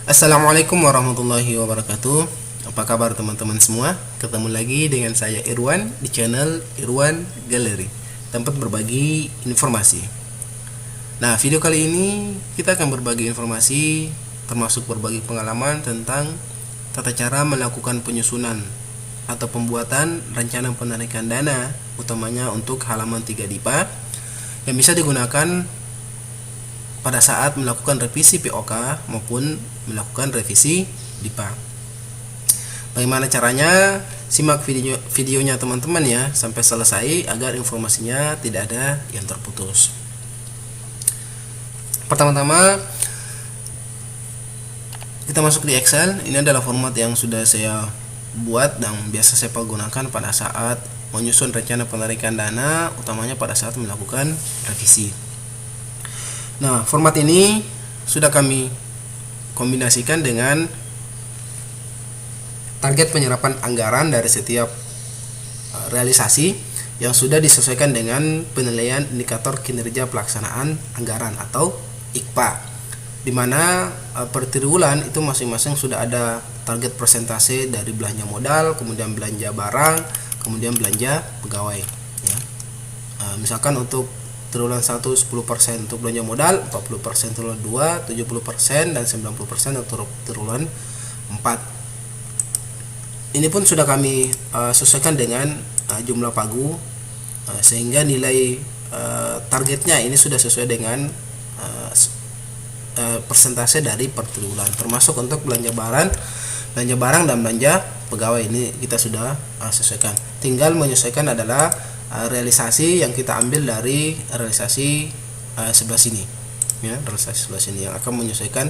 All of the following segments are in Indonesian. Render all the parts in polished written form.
Assalamualaikum warahmatullahi wabarakatuh. Apa kabar teman-teman semua? Ketemu lagi dengan saya Irwan di channel Irwan Gallery, tempat berbagi informasi. Nah, video kali ini kita akan berbagi informasi termasuk berbagi pengalaman tentang tata cara melakukan penyusunan atau pembuatan rencana penarikan dana, utamanya untuk halaman 3 DIPA yang bisa digunakan pada saat melakukan revisi POK maupun melakukan revisi DIPA. Bagaimana caranya? Simak videonya teman-teman ya sampai selesai agar informasinya tidak ada yang terputus. Pertama-tama kita masuk di Excel. Ini adalah format yang sudah saya buat dan biasa saya pergunakan pada saat menyusun rencana penarikan dana, utamanya pada saat melakukan revisi. Nah, format ini sudah kami kombinasikan dengan target penyerapan anggaran dari setiap realisasi yang sudah disesuaikan dengan penilaian indikator kinerja pelaksanaan anggaran atau IKPA, di mana per triwulan itu masing-masing sudah ada target persentase dari belanja modal, kemudian belanja barang, kemudian belanja pegawai ya. Misalkan untuk triwulan 1 10% untuk belanja modal, 40% triwulan 2, 70% dan 90% untuk triwulan 4. Ini pun sudah kami sesuaikan dengan jumlah pagu, sehingga nilai targetnya ini sudah sesuai dengan persentase dari per triwulan, termasuk untuk belanja barang dan belanja pegawai. Ini kita sudah sesuaikan. Tinggal menyesuaikan adalah realisasi yang kita ambil dari realisasi sebelah sini ya, realisasi sebelah sini yang akan menyesuaikan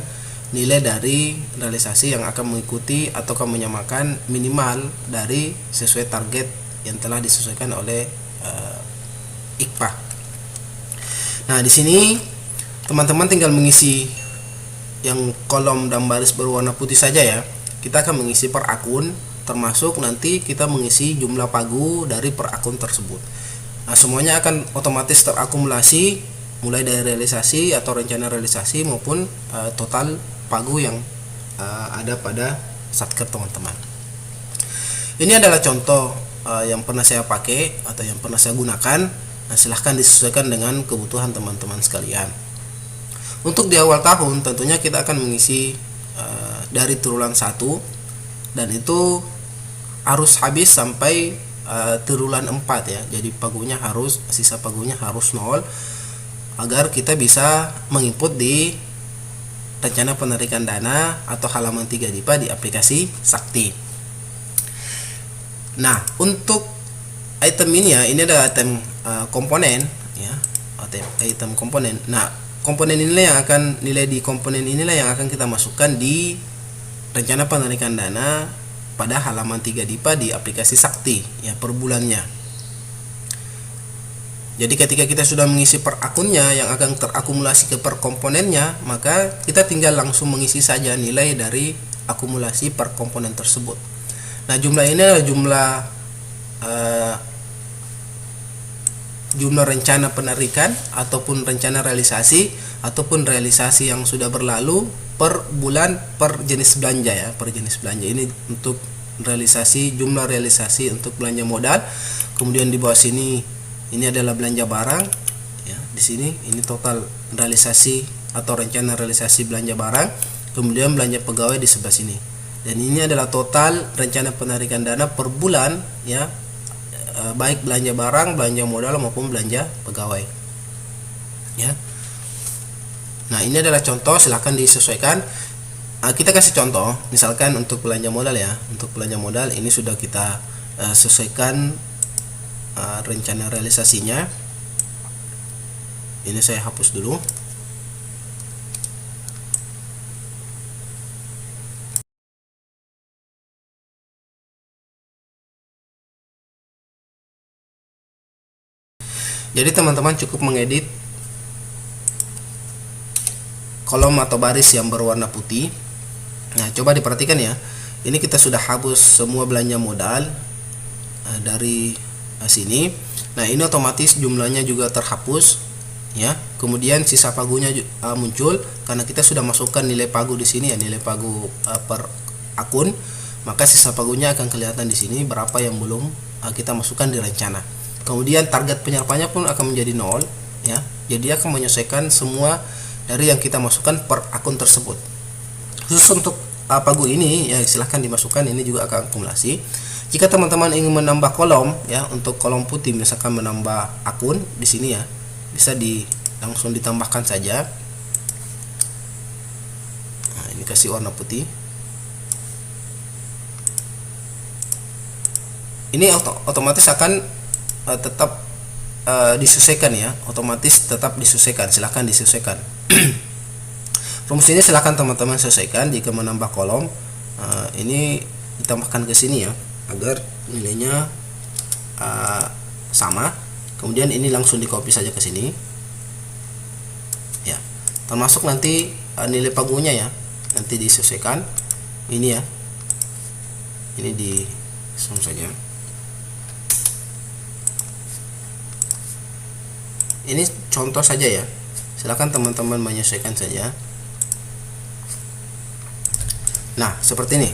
nilai dari realisasi yang akan mengikuti atau akan menyamakan minimal dari sesuai target yang telah disesuaikan oleh IKPA. Nah, di sini teman-teman tinggal mengisi yang kolom dan baris berwarna putih saja ya. Kita akan mengisi per akun, termasuk nanti kita mengisi jumlah pagu dari per akun tersebut. Nah, semuanya akan otomatis terakumulasi mulai dari realisasi atau rencana realisasi maupun total pagu yang ada pada satker teman-teman. Ini adalah contoh yang pernah saya pakai atau yang pernah saya gunakan. Nah, silahkan disesuaikan dengan kebutuhan teman-teman sekalian. Untuk di awal tahun tentunya kita akan mengisi dari triwulan 1 dan itu harus habis sampai triwulan 4 ya. Jadi sisa pagunya harus 0 agar kita bisa menginput di rencana penarikan dana atau halaman 3 DIPA di aplikasi Sakti. Nah, untuk item ini ya, ini ada item komponen ya, item komponen. Nah, nilai di komponen inilah yang akan kita masukkan di rencana penarikan dana pada halaman 3 DIPA di aplikasi Sakti ya, per bulannya. Jadi ketika kita sudah mengisi per akunnya yang akan terakumulasi ke per komponennya, maka kita tinggal langsung mengisi saja nilai dari akumulasi per komponen tersebut. Nah, jumlah ini adalah jumlah rencana penarikan ataupun rencana realisasi ataupun realisasi yang sudah berlalu per bulan per jenis belanja ya, per jenis belanja. Ini untuk realisasi, jumlah realisasi untuk belanja modal. Kemudian di bawah sini ini adalah belanja barang ya. Di sini ini total realisasi atau rencana realisasi belanja barang. Kemudian belanja pegawai di sebelah sini. Dan ini adalah total rencana penarikan dana per bulan ya, baik belanja barang, belanja modal maupun belanja pegawai ya. Nah, ini adalah contoh, silahkan disesuaikan. Kita kasih contoh, misalkan untuk belanja modal ya. Untuk belanja modal ini sudah kita sesuaikan rencana realisasinya. Ini saya hapus dulu. Jadi teman-teman cukup mengedit kolom atau baris yang berwarna putih. Nah, coba diperhatikan ya. Ini kita sudah hapus semua belanja modal dari sini. Nah, ini otomatis jumlahnya juga terhapus ya. Kemudian sisa pagunya muncul karena kita sudah masukkan nilai pagu di sini ya, nilai pagu per akun, maka sisa pagunya akan kelihatan di sini berapa yang belum kita masukkan di rencana. Kemudian target penyerapannya pun akan menjadi 0 ya. Jadi akan menyesuaikan semua dari yang kita masukkan per akun tersebut. Khusus untuk pagu ini ya silahkan dimasukkan, ini juga akan akumulasi. Jika teman-teman ingin menambah kolom ya, untuk kolom putih misalkan menambah akun di sini ya, bisa langsung ditambahkan saja. Nah, ini kasih warna putih. Ini otomatis akan tetap disesuaikan ya, otomatis tetap disesuaikan. Silahkan disesuaikan. Rumus ini silahkan teman-teman sesuaikan. Jika menambah kolom ini ditambahkan ke sini ya, agar nilainya sama. Kemudian ini langsung di copy saja ke sini ya, termasuk nanti nilai pagunya ya, nanti disesuaikan ini ya, ini di zoom saja. Ini contoh saja ya, silakan teman-teman menyesuaikan saja. Nah, seperti ini.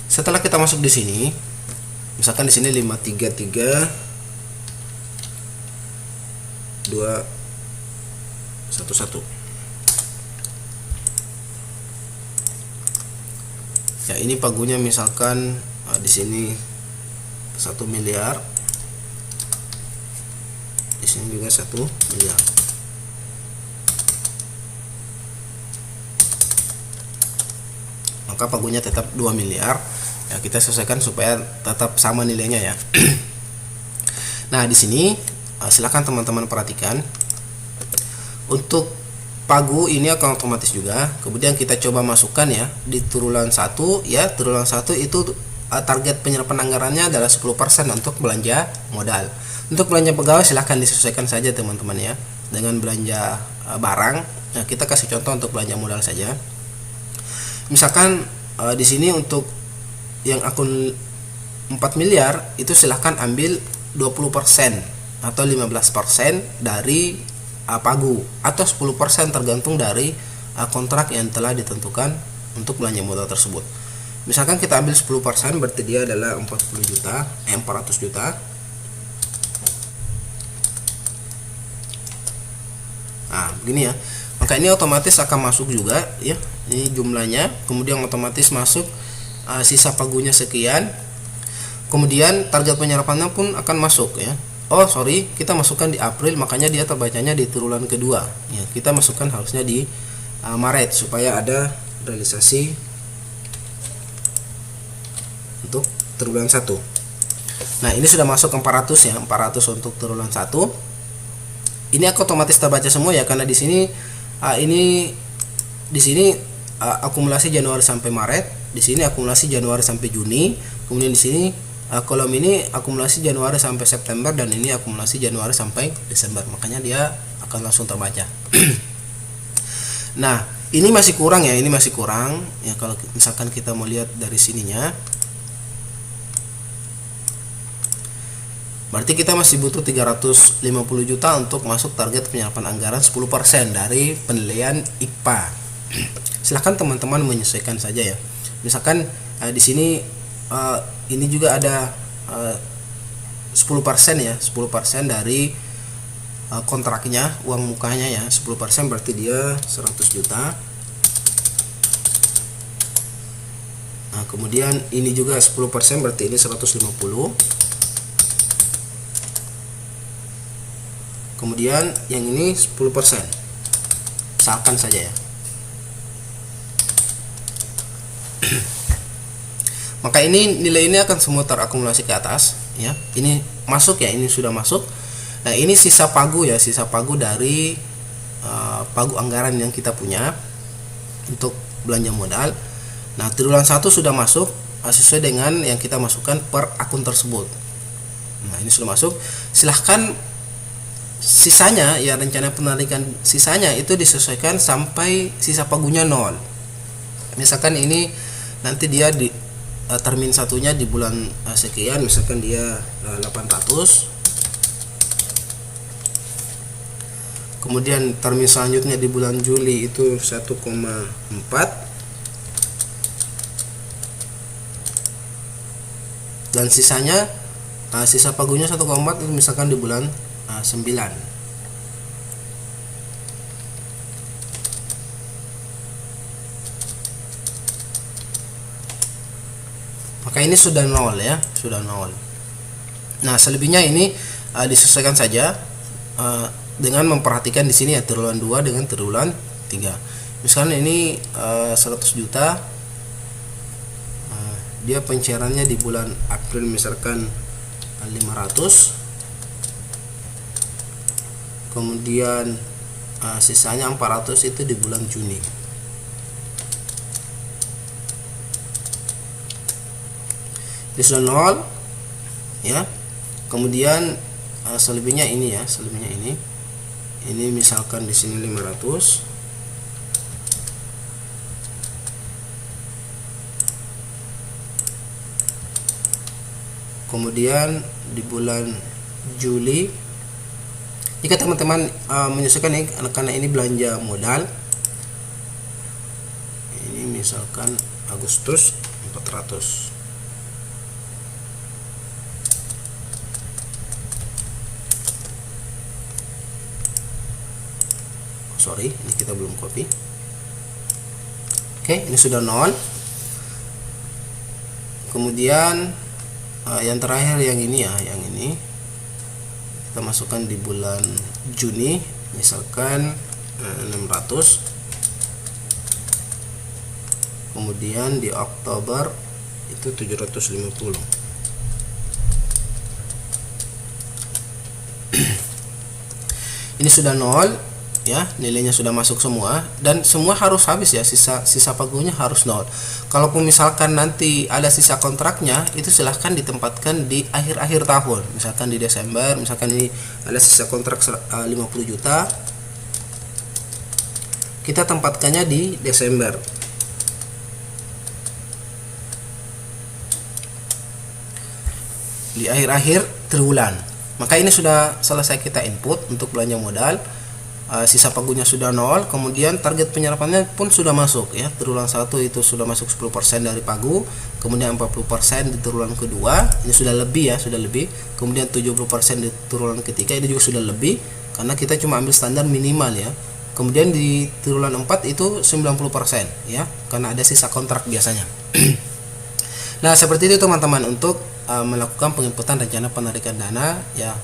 Setelah kita masuk di sini, misalkan di sini 533 211. Ya, ini pagunya misalkan di sini 1 miliar. Di sini juga 1 miliar. Maka pagunya tetap 2 miliar. Ya, kita sesuaikan supaya tetap sama nilainya ya. Nah, di sini silakan teman-teman perhatikan. Untuk pagu ini akan otomatis juga. Kemudian kita coba masukkan ya di triwulan 1 ya. Triwulan 1 itu target penyerapan anggarannya adalah 10% untuk belanja modal. Untuk belanja pegawai silahkan disesuaikan saja teman-teman ya. Dengan belanja barang, nah, kita kasih contoh untuk belanja modal saja. Misalkan di sini untuk yang akun 4 miliar itu silahkan ambil 20% atau 15% dari pagu, atau 10% tergantung dari kontrak yang telah ditentukan untuk belanja modal tersebut. Misalkan kita ambil 10%, berarti dia adalah 400 juta. Nah, begini ya. Maka ini otomatis akan masuk juga ya. Ini jumlahnya, kemudian otomatis masuk sisa pagunya sekian. Kemudian target penyerapannya pun akan masuk ya. Oh sorry, kita masukkan di April, makanya dia terbacanya di triwulan kedua ya. Kita masukkan harusnya di Maret supaya ada realisasi untuk triwulan 1. Nah, ini sudah masuk ke 400 ya, 400 untuk triwulan 1. Ini aku otomatis terbaca semua ya, karena di sini akumulasi Januari sampai Maret, di sini akumulasi Januari sampai Juni, kemudian di sini kolom ini akumulasi Januari sampai September, dan ini akumulasi Januari sampai Desember, makanya dia akan langsung terbaca. Nah, ini masih kurang ya, ini masih kurang ya. Kalau misalkan kita mau lihat dari sininya, berarti kita masih butuh 350 juta untuk masuk target penyerapan anggaran 10% dari penilaian IPA. Silahkan teman-teman menyesuaikan saja ya. Misalkan di sini ini juga ada 10% ya, 10% dari kontraknya, uang mukanya ya, 10% berarti dia 100 juta. Nah, kemudian ini juga 10% berarti ini 150. Kemudian yang ini 10%. Misalkan saja ya. Maka ini nilai ini akan semua terakumulasi ke atas ya. Ini masuk ya, ini sudah masuk. Nah, ini sisa pagu ya, sisa pagu dari pagu anggaran yang kita punya untuk belanja modal. Nah, triwulan 1 sudah masuk sesuai dengan yang kita masukkan per akun tersebut. Nah, ini sudah masuk. Silahkan sisanya ya, rencana penarikan sisanya itu disesuaikan sampai sisa pagunya 0. Misalkan ini nanti dia di termin satunya di bulan sekian, misalkan dia 800. Kemudian termin selanjutnya di bulan Juli itu 1,4, dan sisanya sisa pagunya 1,4 itu misalkan di bulan 9. Maka ini sudah 0 ya, sudah 0. Nah, selebihnya ini disesuaikan saja dengan memperhatikan di sini ya triwulan 2 dengan triwulan 3. Misalkan ini 100 juta, dia pencairannya di bulan April misalkan 500, kemudian sisanya 400 itu di bulan Juni. Ini sudah 0 ya. Kemudian selebihnya ini ya, selebihnya ini misalkan di sini 500, kemudian di bulan Juli jika teman-teman menyesuaikan ini karena ini belanja modal, ini misalkan Agustus 400. Sorry, ini kita belum copy. Oke, ini sudah 0. Kemudian yang terakhir yang ini ya, yang ini kita masukkan di bulan Juni misalkan 600, kemudian di Oktober itu 750. Ini sudah 0 ya, nilainya sudah masuk semua dan semua harus habis ya, sisa pagunya harus 0. Kalaupun misalkan nanti ada sisa kontraknya, itu silahkan ditempatkan di akhir-akhir tahun, misalkan di Desember. Misalkan ini ada sisa kontrak 50 juta, kita tempatkannya di Desember. Di akhir-akhir triwulan. Maka ini sudah selesai kita input untuk belanja modal. Sisa pagunya sudah 0, kemudian target penyerapannya pun sudah masuk ya. Triwulan 1 itu sudah masuk 10% dari pagu, kemudian 40% di triwulan kedua, ini sudah lebih ya, sudah lebih. Kemudian 70% di triwulan ketiga, ini juga sudah lebih karena kita cuma ambil standar minimal ya. Kemudian di triwulan 4 itu 90% ya, karena ada sisa kontrak biasanya. Nah, seperti itu teman-teman untuk melakukan penginputan rencana penarikan dana ya.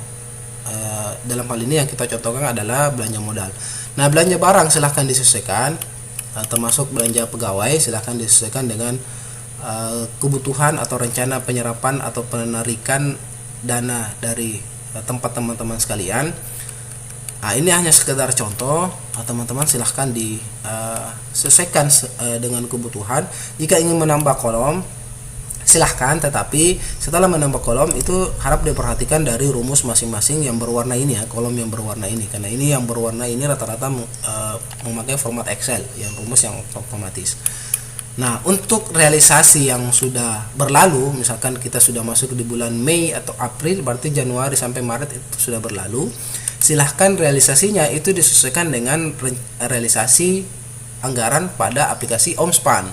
Dalam hal ini yang kita contohkan adalah belanja modal. Nah, belanja barang silahkan disesuaikan, termasuk belanja pegawai silahkan disesuaikan dengan kebutuhan atau rencana penyerapan atau penarikan dana dari tempat teman-teman sekalian. Nah, ini hanya sekedar contoh, teman-teman silahkan disesuaikan dengan kebutuhan. Jika ingin menambah kolom silahkan, tetapi setelah menambah kolom itu harap diperhatikan dari rumus masing-masing yang berwarna ini ya, kolom yang berwarna ini, karena ini yang berwarna ini rata-rata memakai format Excel yang rumus yang otomatis. Nah, untuk realisasi yang sudah berlalu, misalkan kita sudah masuk di bulan Mei atau April, berarti Januari sampai Maret itu sudah berlalu, silahkan realisasinya itu disesuaikan dengan realisasi anggaran pada aplikasi Omspan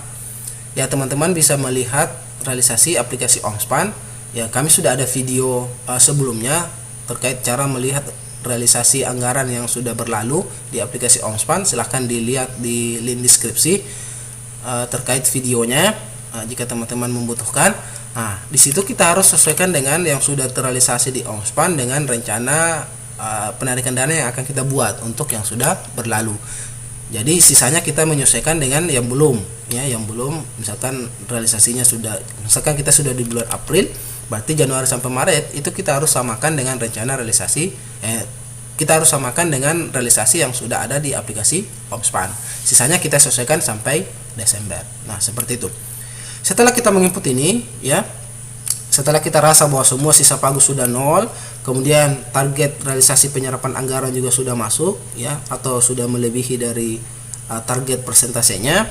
ya. Teman-teman bisa melihat realisasi aplikasi Omspan ya, kami sudah ada video sebelumnya terkait cara melihat realisasi anggaran yang sudah berlalu di aplikasi Omspan. Silahkan dilihat di link deskripsi terkait videonya jika teman-teman membutuhkan. Nah, di situ kita harus sesuaikan dengan yang sudah terrealisasi di Omspan dengan rencana penarikan dana yang akan kita buat untuk yang sudah berlalu. Jadi sisanya kita menyesuaikan dengan yang belum ya, yang belum. Misalkan realisasinya sudah, misalkan kita sudah di bulan April, berarti Januari sampai Maret itu kita harus samakan dengan rencana realisasi kita harus samakan dengan realisasi yang sudah ada di aplikasi Omspan. Sisanya kita sesuaikan sampai Desember. Nah, seperti itu. Setelah kita menginput ini ya, setelah kita rasa bahwa semua sisa pagu sudah 0, kemudian target realisasi penyerapan anggaran juga sudah masuk ya, atau sudah melebihi dari target persentasenya.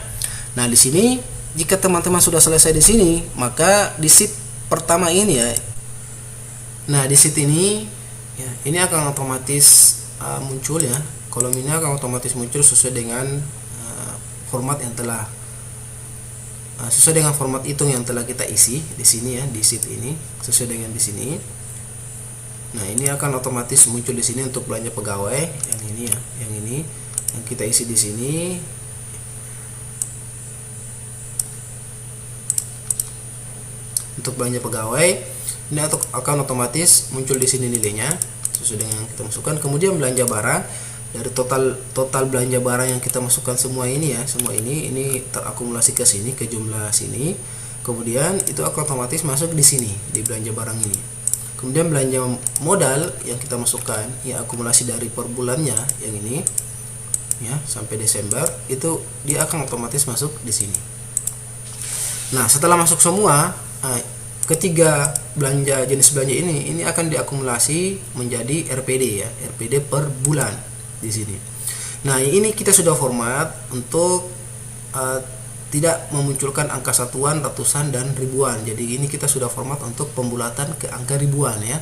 Nah, di sini jika teman-teman sudah selesai di sini, maka di sheet pertama ini ya. Nah, di sheet ini ya, ini akan otomatis muncul ya kolom ini akan otomatis muncul sesuai dengan format yang telah sesuai dengan format hitung yang telah kita isi di sini ya, di sheet ini sesuai dengan di sini. Nah, ini akan otomatis muncul di sini untuk belanja pegawai yang ini ya, yang ini yang kita isi di sini. Untuk belanja pegawai ini akan otomatis muncul di sini nilainya sesuai dengan yang kita masukkan. Kemudian belanja barang, dari total belanja barang yang kita masukkan semua ini ya, semua ini terakumulasi ke sini, ke jumlah sini. Kemudian itu akan otomatis masuk di sini di belanja barang ini. Kemudian belanja modal yang kita masukkan ya, akumulasi dari per bulannya yang ini ya sampai Desember, itu dia akan otomatis masuk di sini. Nah, setelah masuk semua, ketiga jenis belanja ini akan diakumulasi menjadi RPD ya, RPD per bulan di sini. Nah, ini kita sudah format untuk tidak memunculkan angka satuan, ratusan, dan ribuan. Jadi ini kita sudah format untuk pembulatan ke angka ribuan ya.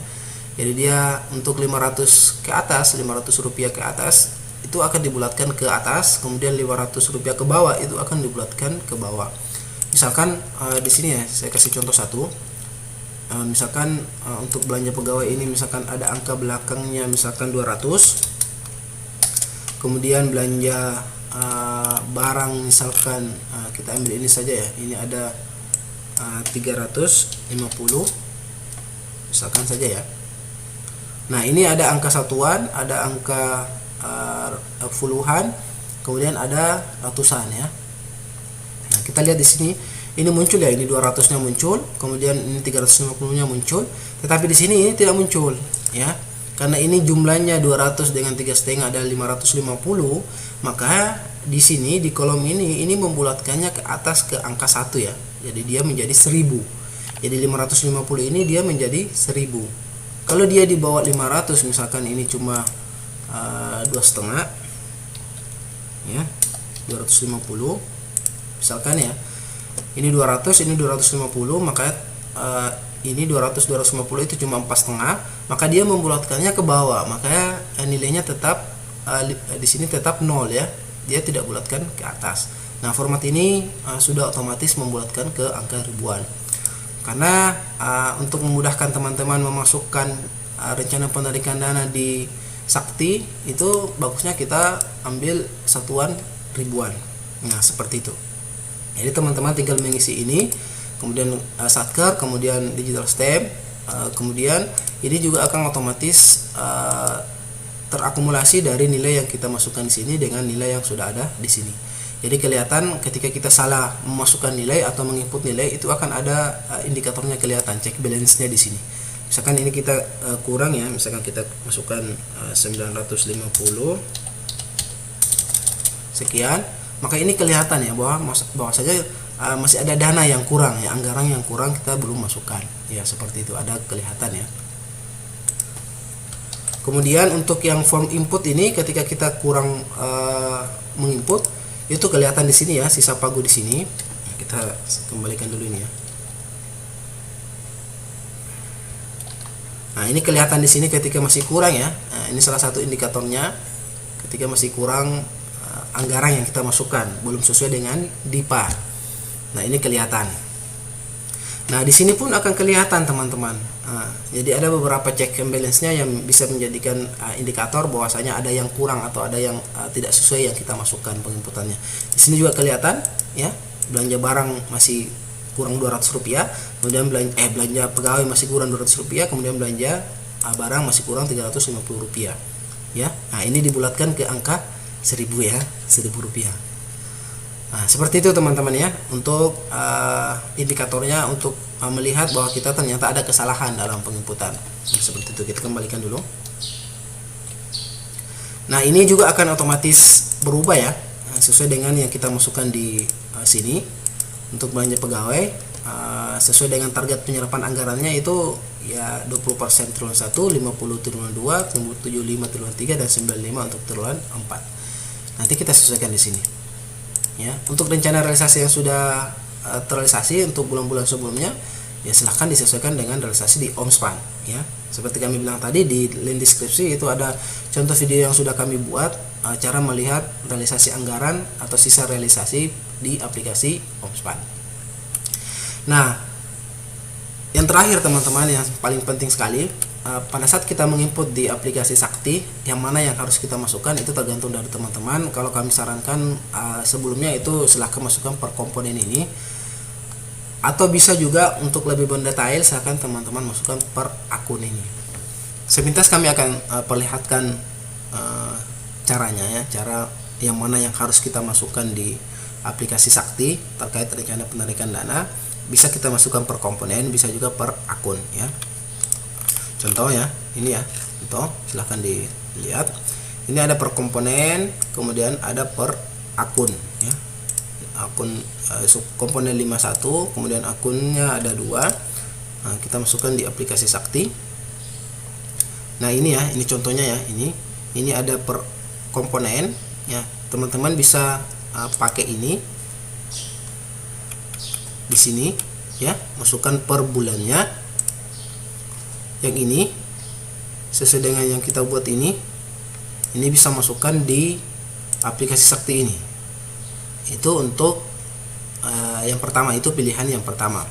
Jadi dia untuk 500 ke atas, 500 rupiah ke atas itu akan dibulatkan ke atas, kemudian 500 rupiah ke bawah itu akan dibulatkan ke bawah. Misalkan di sini ya, saya kasih contoh satu. Misalkan untuk belanja pegawai ini misalkan ada angka belakangnya misalkan 200. Kemudian belanja barang misalkan kita ambil ini saja ya, ini ada 350 misalkan saja ya. Nah, ini ada angka satuan, ada angka puluhan, kemudian ada ratusan ya. Nah, kita lihat di sini ini muncul ya, ini 200-nya muncul, kemudian ini 350-nya muncul, tetapi di sini ini tidak muncul ya. Karena ini jumlahnya 200 dengan 3,5 ada 550, maka di sini di kolom ini membulatkannya ke atas ke angka 1 ya. Jadi dia menjadi 1000. Jadi 550 ini dia menjadi 1000. Kalau dia di bawah 500 misalkan ini cuma 2,5 ya, 250 misalkan ya. Ini 200, ini 250, maka ini 200 250 itu cuma 4,5, maka dia membulatkannya ke bawah, maka nilainya tetap di sini tetap 0 ya, dia tidak bulatkan ke atas. Nah, format ini sudah otomatis membulatkan ke angka ribuan. Karena untuk memudahkan teman-teman memasukkan rencana penarikan dana di Sakti, itu bagusnya kita ambil satuan ribuan. Nah, seperti itu. Jadi teman-teman tinggal mengisi ini, kemudian satker, kemudian digital stamp, kemudian ini juga akan otomatis terakumulasi dari nilai yang kita masukkan di sini dengan nilai yang sudah ada di sini. Jadi kelihatan ketika kita salah memasukkan nilai atau menginput nilai, itu akan ada indikatornya kelihatan, check balance-nya di sini. Misalkan ini kita kurang ya, misalkan kita masukkan 950 sekian, maka ini kelihatan ya bahwa saja masih ada dana yang kurang ya, anggaran yang kurang kita belum masukkan ya, seperti itu, ada kelihatan ya. Kemudian untuk yang form input ini, ketika kita kurang menginput, itu kelihatan di sini ya, sisa pagu di sini. Kita kembalikan dulu ini ya. Nah, ini kelihatan di sini ketika masih kurang ya. Nah, ini salah satu indikatornya ketika masih kurang anggaran yang kita masukkan, belum sesuai dengan DIPA. Nah, ini kelihatan. Nah, di sini pun akan kelihatan teman-teman. Jadi ada beberapa check and balance-nya yang bisa menjadikan indikator bahwasanya ada yang kurang atau ada yang tidak sesuai yang kita masukkan penginputannya. Di sini juga kelihatan ya, belanja barang masih kurang 200 rupiah, kemudian belanja pegawai masih kurang 200 rupiah, kemudian belanja barang masih kurang 350 rupiah ya. Nah, ini dibulatkan ke angka 1000 ya, 1000 rupiah. Nah, seperti itu teman-teman ya, untuk indikatornya untuk melihat bahwa kita ternyata ada kesalahan dalam penginputan. Nah, seperti itu, kita kembalikan dulu. Nah, ini juga akan otomatis berubah ya, sesuai dengan yang kita masukkan di sini. Untuk belanja pegawai sesuai dengan target penyerapan anggarannya itu ya 20% triwulan 1, 50 triwulan 2, 75 triwulan 3, dan 95 untuk triwulan 4. Nanti kita sesuaikan di sini. Ya, untuk rencana realisasi yang sudah terrealisasi untuk bulan-bulan sebelumnya ya silahkan disesuaikan dengan realisasi di OMSPAN ya. Seperti kami bilang tadi di link deskripsi itu ada contoh video yang sudah kami buat cara melihat realisasi anggaran atau sisa realisasi di aplikasi OMSPAN. Nah, yang terakhir teman-teman yang paling penting sekali, pada saat kita menginput di aplikasi Sakti, yang mana yang harus kita masukkan itu tergantung dari teman-teman. Kalau kami sarankan sebelumnya itu silahkan masukkan per komponen ini, atau bisa juga untuk lebih mendetail silahkan teman-teman masukkan per akun ini. Sepintas kami akan perlihatkan caranya ya, cara yang mana yang harus kita masukkan di aplikasi Sakti terkait rencana penarikan dana. Bisa kita masukkan per komponen, bisa juga per akun ya. Contoh ya, ini ya, contoh silahkan dilihat. Ini ada per komponen, kemudian ada per akun ya. Akun komponen 51, kemudian akunnya ada 2. Nah, kita masukkan di aplikasi Sakti. Nah, ini ya, ini contohnya ya, ini ada per komponen ya. Teman-teman bisa pakai ini di sini ya, masukkan per bulannya. Yang ini sesuai dengan yang kita buat ini bisa masukkan di aplikasi Sakti ini. Itu untuk yang pertama, itu pilihan yang pertama.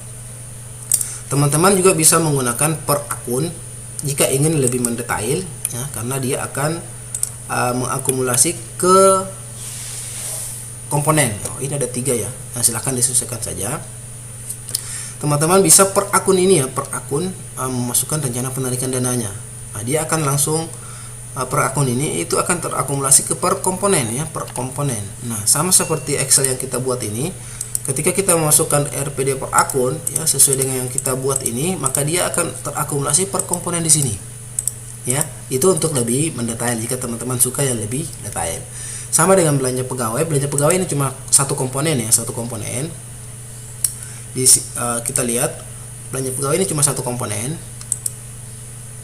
Teman-teman juga bisa menggunakan per akun jika ingin lebih mendetail ya, karena dia akan mengakumulasi ke komponen. Ini ada 3 ya. Nah, silahkan disesuaikan saja. Teman-teman bisa per akun ini ya, per akun memasukkan rencana penarikan dananya. Nah, dia akan langsung per akun ini itu akan terakumulasi ke per komponen ya, per komponen. Nah, sama seperti Excel yang kita buat ini, ketika kita memasukkan RPD per akun ya sesuai dengan yang kita buat ini, maka dia akan terakumulasi per komponen di sini. Ya, itu untuk lebih mendetail jika teman-teman suka yang lebih detail. Sama dengan belanja pegawai. Belanja pegawai ini cuma satu komponen ya, satu komponen. Kita lihat belanja pegawai ini cuma satu komponen.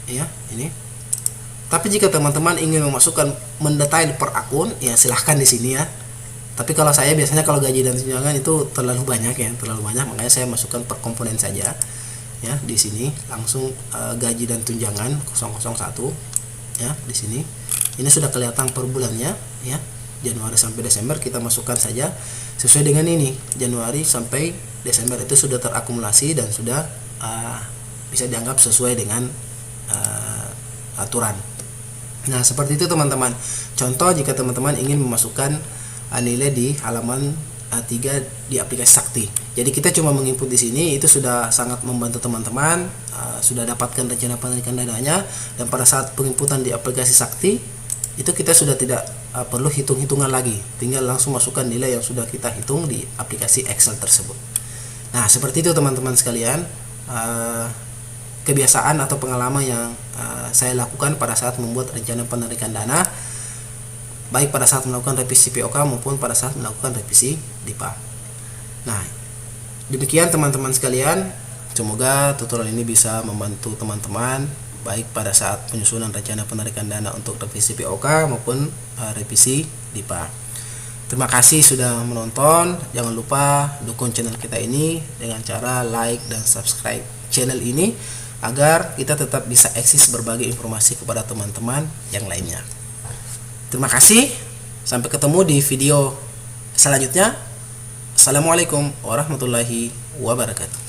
Ya, ini. Tapi jika teman-teman ingin memasukkan mendetail per akun, ya silahkan di sini ya. Tapi kalau saya biasanya kalau gaji dan tunjangan itu terlalu banyak ya, makanya saya masukkan per komponen saja. Ya, di sini langsung gaji dan tunjangan 001 ya, di sini. Ini sudah kelihatan per bulannya ya. Januari sampai Desember kita masukkan saja sesuai dengan ini. Januari sampai Desember itu sudah terakumulasi dan sudah bisa dianggap sesuai dengan aturan. Nah, seperti itu teman-teman. Contoh jika teman-teman ingin memasukkan nilai di halaman 3 di aplikasi Sakti. Jadi kita cuma menginput di sini, itu sudah sangat membantu teman-teman, sudah dapatkan rencana penarikan dananya, dan pada saat penginputan di aplikasi Sakti itu kita sudah tidak perlu hitung-hitungan lagi, tinggal langsung masukkan nilai yang sudah kita hitung di aplikasi Excel tersebut. Nah, seperti itu teman-teman sekalian. Kebiasaan atau pengalaman yang saya lakukan pada saat membuat rencana penarikan dana, baik pada saat melakukan revisi POK maupun pada saat melakukan revisi DIPA. Nah, demikian teman-teman sekalian, semoga tutorial ini bisa membantu teman-teman baik pada saat penyusunan rencana penarikan dana untuk revisi POK maupun revisi DIPA. Terima kasih sudah menonton. Jangan lupa dukung channel kita ini dengan cara like dan subscribe channel ini agar kita tetap bisa eksis berbagi informasi kepada teman-teman yang lainnya. Terima kasih. Sampai ketemu di video selanjutnya. Assalamualaikum warahmatullahi wabarakatuh.